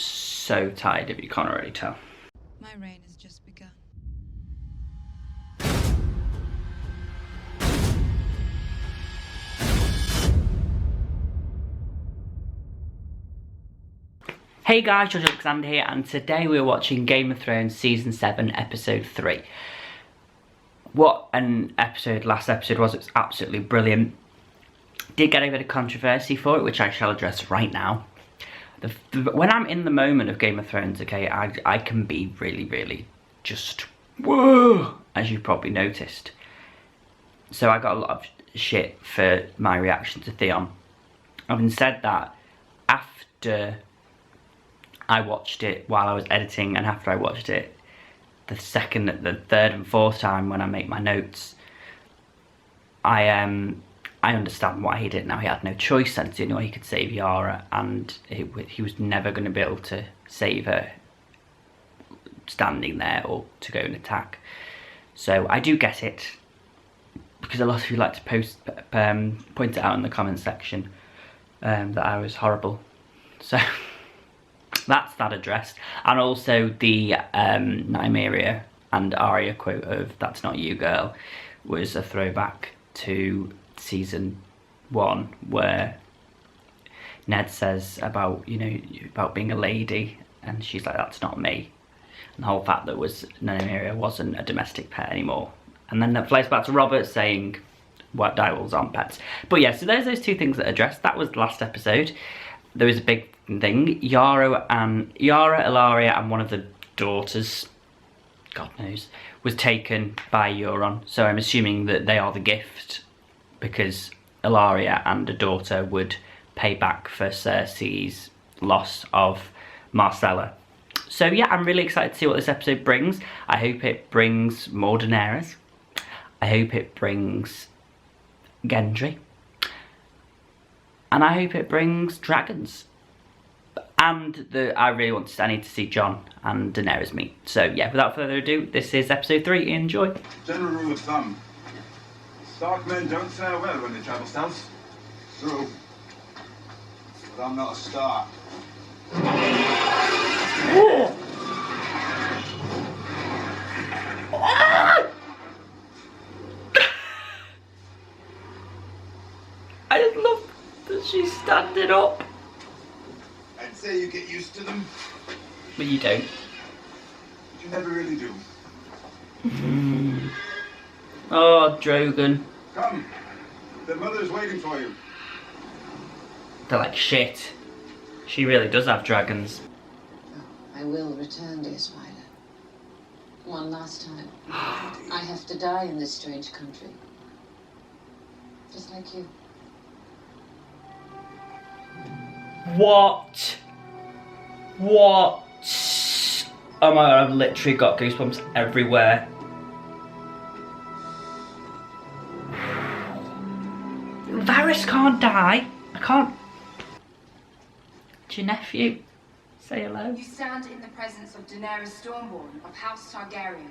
so tired if you can't already tell. My reign has just begun. Hey guys, George Alexander here, and today we're watching Game of Thrones Season 7, Episode 3. What an episode last episode was. It's absolutely brilliant. Did get a bit of controversy for it, which I shall address right now. When I'm in the moment of Game of Thrones, okay, I can be really just whoa, as you probably noticed. So I got a lot of shit for my reaction to Theon. Having said that, after I watched it while I was editing, and after I watched it the third and fourth time when I make my notes, I understand why he did it now. He had no choice, and you know he could save Yara, and he was never going to be able to save her standing there or to go and attack. So I do get it, because a lot of you like to point it out in the comment section that I was horrible. So that's that addressed. And also the Nymeria and Arya quote of "That's not you, girl" was a throwback to season 1, where Ned says about, you know, about being a lady, and she's like, "That's not me." And the whole fact that Nymeria wasn't a domestic pet anymore. And then that flies back to Robert saying, "What direwolves aren't pets." But yeah, so there's those two things that are addressed. That was the last episode. There was a big thing. Yara, Ilaria, and one of the daughters, God knows, was taken by Euron. So I'm assuming that they are the gift, because Ilaria and a daughter would pay back for Cersei's loss of Marcella. So yeah, I'm really excited to see what this episode brings. I hope it brings more Daenerys. I hope it brings Gendry. And I hope it brings dragons. And I need to see Jon and Daenerys meet. So yeah, without further ado, this is episode 3. Enjoy. General rule of thumb: Stark men don't fare well when they travel south. True. But I'm not a Stark. Oh. I just love that she's standing up. I'd say you get used to them, But you don't. but you never really do. Oh, Drogon. Come, the mother's waiting for you. They're like, shit. She really does have dragons. I will return, dear Spider. One last time. I have to die in this strange country. Just like you. What? What? Oh my god, I've literally got goosebumps everywhere. Varys can't die. I can't. It's your nephew. Say hello. You stand in the presence of Daenerys Stormborn of House Targaryen,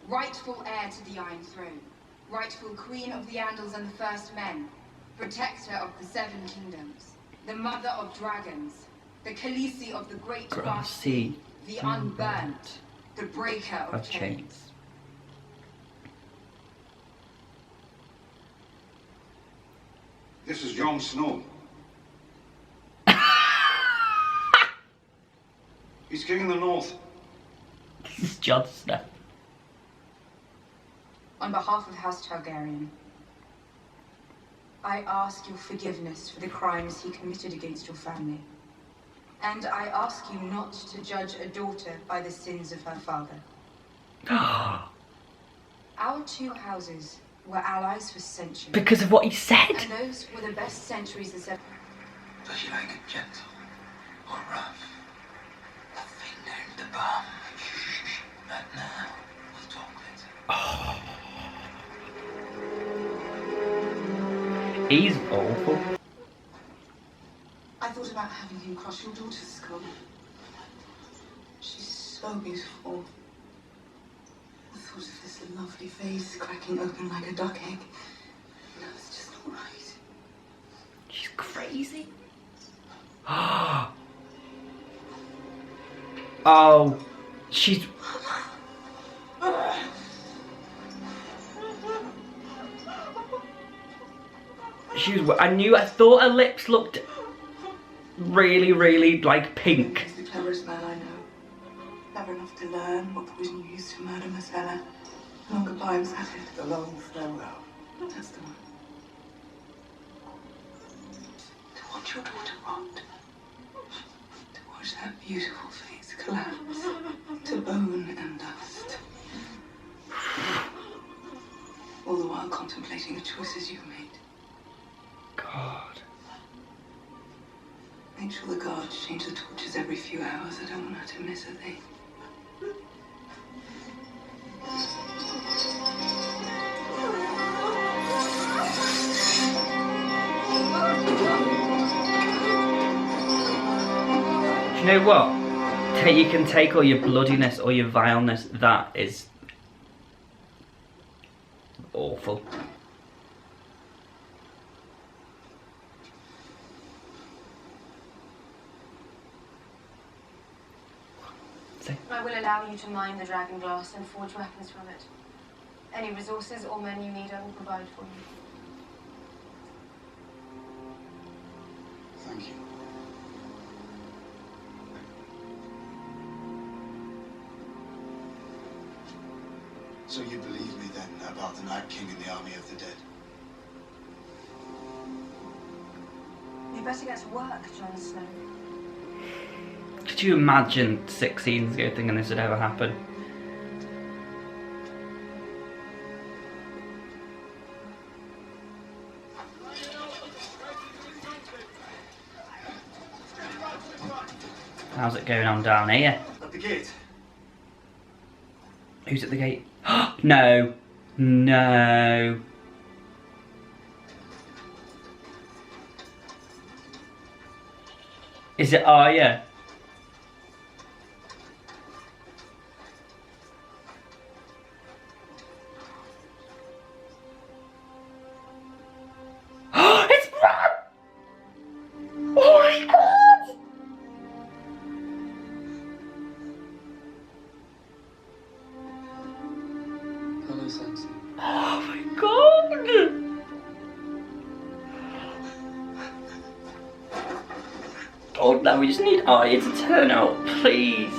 rightful heir to the Iron Throne, rightful Queen of the Andals and the First Men, protector of the Seven Kingdoms, the mother of dragons, the Khaleesi of the Great Vast Sea, the Unburnt, the breaker of chains. This is Jon Snow. He's king in the north. This is Jon Snow. On behalf of House Targaryen, I ask your forgiveness for the crimes he committed against your family. And I ask you not to judge a daughter by the sins of her father. Our two houses were allies for centuries. Because of what he said. And those were the best centuries that ever... Does she like it gentle or rough? The thing named the bomb. But now, we'll talk later. He's awful. I thought about having him cross your daughter's skull. She's so beautiful. The thought of this lovely face cracking open like a duck egg. No, it's just not right. She's crazy. Oh, she's... I thought her lips looked really, really, like, pink. He's the cleverest man I know. Clever enough to learn what poison you used to murder Marcella. Long goodbye, I'm at it. The long farewell. That's the one. To watch your daughter rot. To watch that beautiful face collapse to bone and dust. All the while contemplating the choices you've made. God. Make sure the guards change the torches every few hours. I don't want her to miss a thing. Do you know what? You can take all your bloodiness or your vileness. That is awful. I will allow you to mine the dragon glass and forge weapons from it. Any resources or men you need, I will provide for you. Thank you. So you believe me then about the Night King and the army of the dead? You better get to work, Jon Snow. Could you imagine 6 seasons ago thinking this would ever happen? How's it going on down here? At the gate. Who's at the gate? No. No. Is it Arya? It's Bran! Oh my god! Hello, Sansa. Oh my god! Oh no, we just need Arya to turn out, please.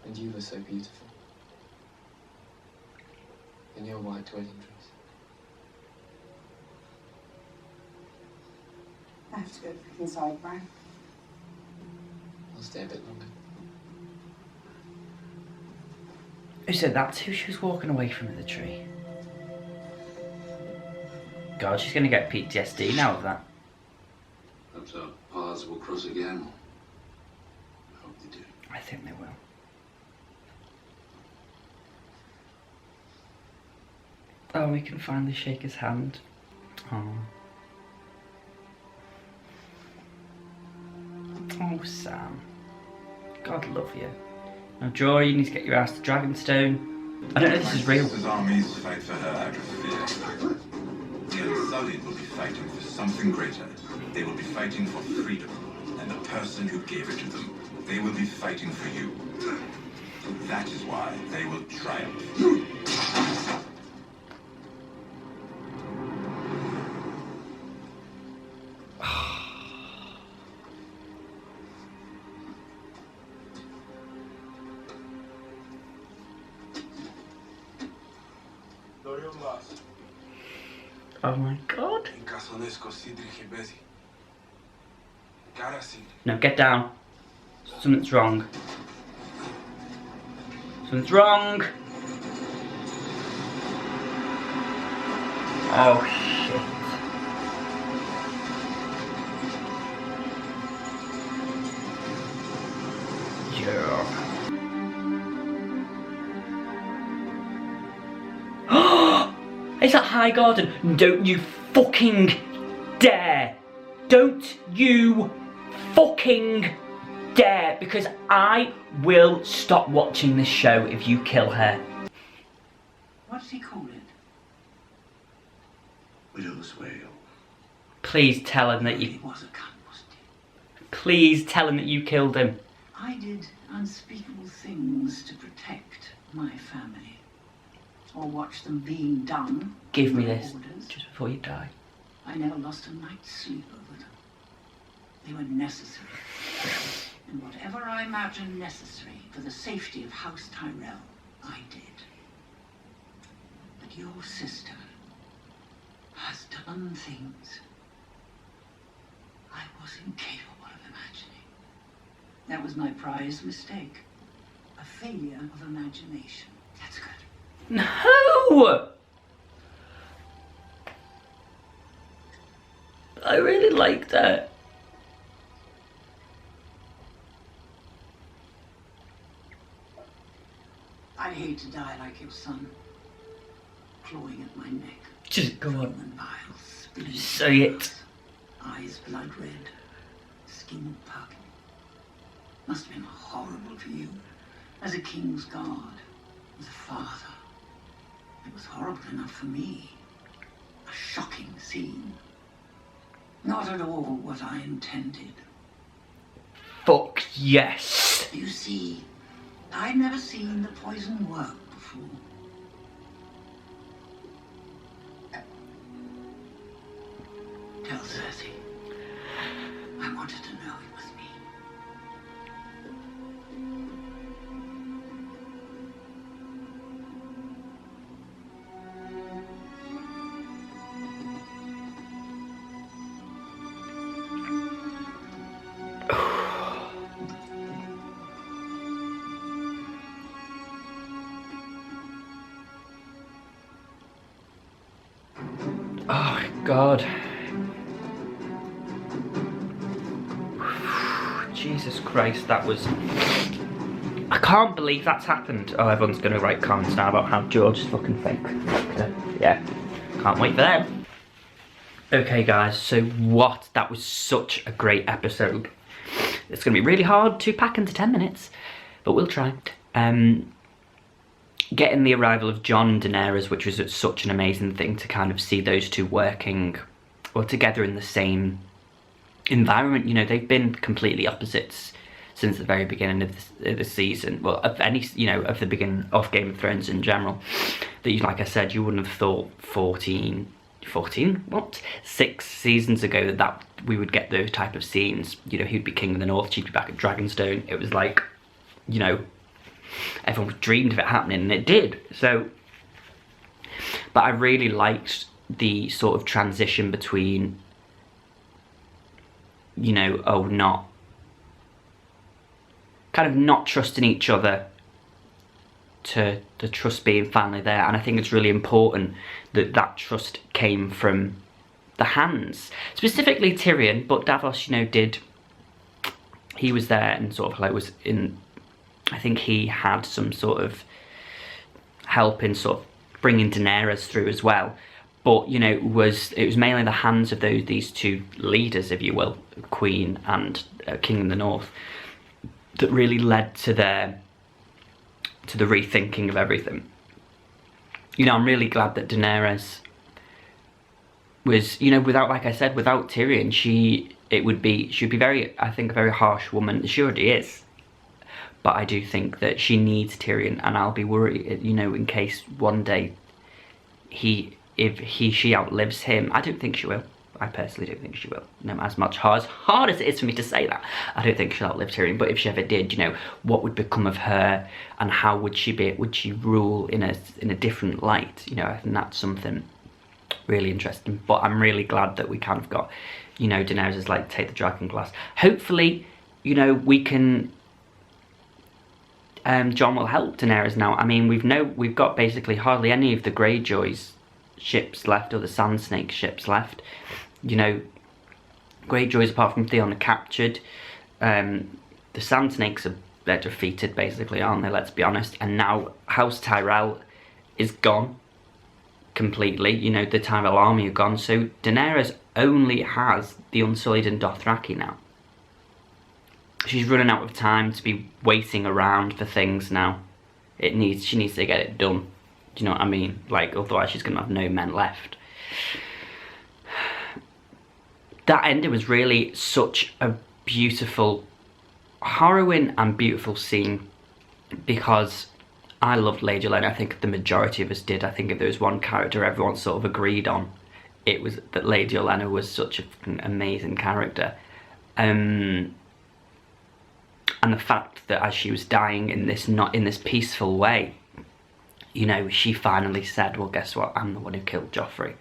And you were so beautiful. In your white wedding dress. I have to go back inside, Brian. I'll stay a bit longer. Who said that's who she was walking away from in the tree? God, she's gonna get PTSD now of that. Perhaps our paths will cross again. I hope they do. I think they will. Oh, we can finally shake his hand. Oh. Oh, Sam. God love you. Now, Joy, you need to get your ass to Dragonstone. I don't know if this is real. His armies fight for her out of fear. The Unsullied will be fighting for something greater. They will be fighting for freedom and the person who gave it to them. They will be fighting for you. That is why they will triumph. Oh my god. No, get down. Something's wrong. Something's wrong. Oh shit. Yeah. Is that High Garden? Don't you fucking dare! Don't you fucking dare! Because I will stop watching this show if you kill her. What did he call it? Widow's Wail. Please tell him that you... It was a cunt, wasn't Please tell him that you killed him. I did unspeakable things to protect my family, or watch them being done. Give me by this orders. just before you die. I never lost a night's sleep over them. They were necessary. And whatever I imagined necessary for the safety of House Tyrell, I did. But your sister has done things I was incapable of imagining. That was my prize mistake. A failure of imagination. That's good. No! I really liked it. I hate to die like your son, clawing at my neck. Just go on. Human vials, bleeding Say it. eyes, eyes blood red, skin puckered. Must have been horrible for you, as a king's guard, as a father. It was horrible enough for me. A shocking scene. Not at all what I intended. Fuck yes. You see, I'd never seen the poison work before. Tell Cersei. I wanted to know it was me. Oh my god. Jesus Christ, that was... I can't believe that's happened. Oh, everyone's going to write comments now about how George is fucking fake. Yeah, can't wait for them. Okay guys, so what? That was such a great episode. It's going to be really hard to pack into 10 minutes, but we'll try. Getting the arrival of Jon and Daenerys, which was such an amazing thing to kind of see those two working, well, together in the same environment. You know, they've been completely opposites since the very beginning of the season. Well, of any, you know, of the beginning of Game of Thrones in general. That, you, like I said, you wouldn't have thought 6 seasons ago that we would get those type of scenes. You know, he'd be king of the north, she'd be back at Dragonstone. It was like, you know, everyone dreamed of it happening, and it did. So, but I really liked the sort of transition between, you know, not trusting each other to the trust being finally there. And I think it's really important that that trust came from the hands, specifically Tyrion, but Davos, you know, he was there and sort of like was in, I think he had some sort of help in sort of bringing Daenerys through as well. But, you know, it was mainly the hands of these two leaders, if you will, Queen and King in the North, that really led to the rethinking of everything. You know, I'm really glad that Daenerys was, you know, like I said, without Tyrion, she'd be very, I think, a very harsh woman. She already is. But I do think that she needs Tyrion, and I'll be worried, you know, in case one day she outlives him. I don't think she will. I personally don't think she will. No, as hard as it is for me to say that, I don't think she'll outlive Tyrion. But if she ever did, you know, what would become of her, and how would she be? Would she rule in a different light? You know, I think that's something really interesting. But I'm really glad that we kind of got, you know, Daenerys is like, take the dragon glass. Hopefully, you know, we can. Jon will help Daenerys now. I mean, we've got basically hardly any of the Greyjoys ships left, or the Sand Snake ships left. You know, Greyjoys, apart from Theon, are captured. The Sand Snakes they're defeated, basically, aren't they? Let's be honest. And now House Tyrell is gone completely. You know, the Tyrell army are gone. So Daenerys only has the Unsullied and Dothraki now. She's running out of time to be waiting around for things now. She needs to get it done. Do you know what I mean? Like, otherwise she's gonna have no men left. That ending was really such a beautiful, harrowing and beautiful scene, because I loved Lady Olenna. I think the majority of us did. I think if there was one character everyone sort of agreed on, it was that Lady Olenna was such an amazing character. And the fact that as she was dying in this, not in this peaceful way, you know, she finally said, well, guess what, I'm the one who killed Joffrey,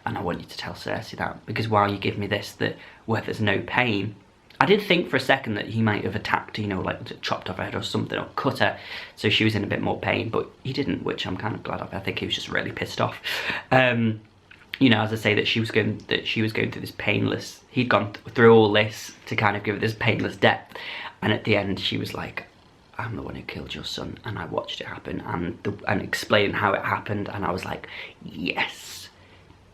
and I want you to tell Cersei that, because while you give me this, that where there's no pain, I did think for a second that he might have attacked, you know, like chopped off her head or something, or cut her, so she was in a bit more pain, but he didn't, which I'm kind of glad of. I think he was just really pissed off. You know, as I say, that she was going through this painless, he'd gone through all this to kind of give her this painless death, and at the end she was like, I'm the one who killed your son, and I watched it happen, and explaining how it happened, and I was like, yes,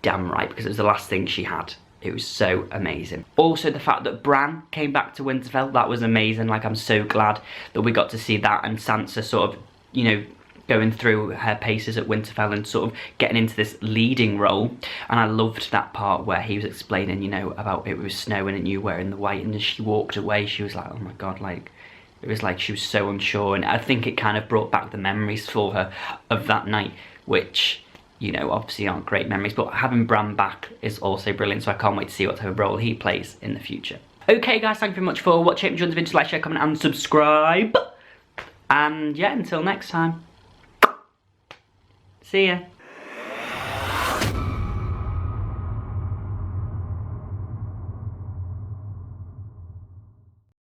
damn right, because it was the last thing she had. It was so amazing. Also, the fact that Bran came back to Winterfell, that was amazing. Like, I'm so glad that we got to see that, and Sansa sort of, you know, going through her paces at Winterfell and sort of getting into this leading role. And I loved that part where he was explaining, you know, about it was snowing and you wearing the white, and as she walked away, she was like, oh my God, like, it was like she was so unsure, and I think it kind of brought back the memories for her of that night, which, you know, obviously aren't great memories, but having Bran back is also brilliant, so I can't wait to see what type of role he plays in the future. Okay guys, thank you very much for watching. If you enjoyed the video, like, share, comment and subscribe. And yeah, until next time. See ya.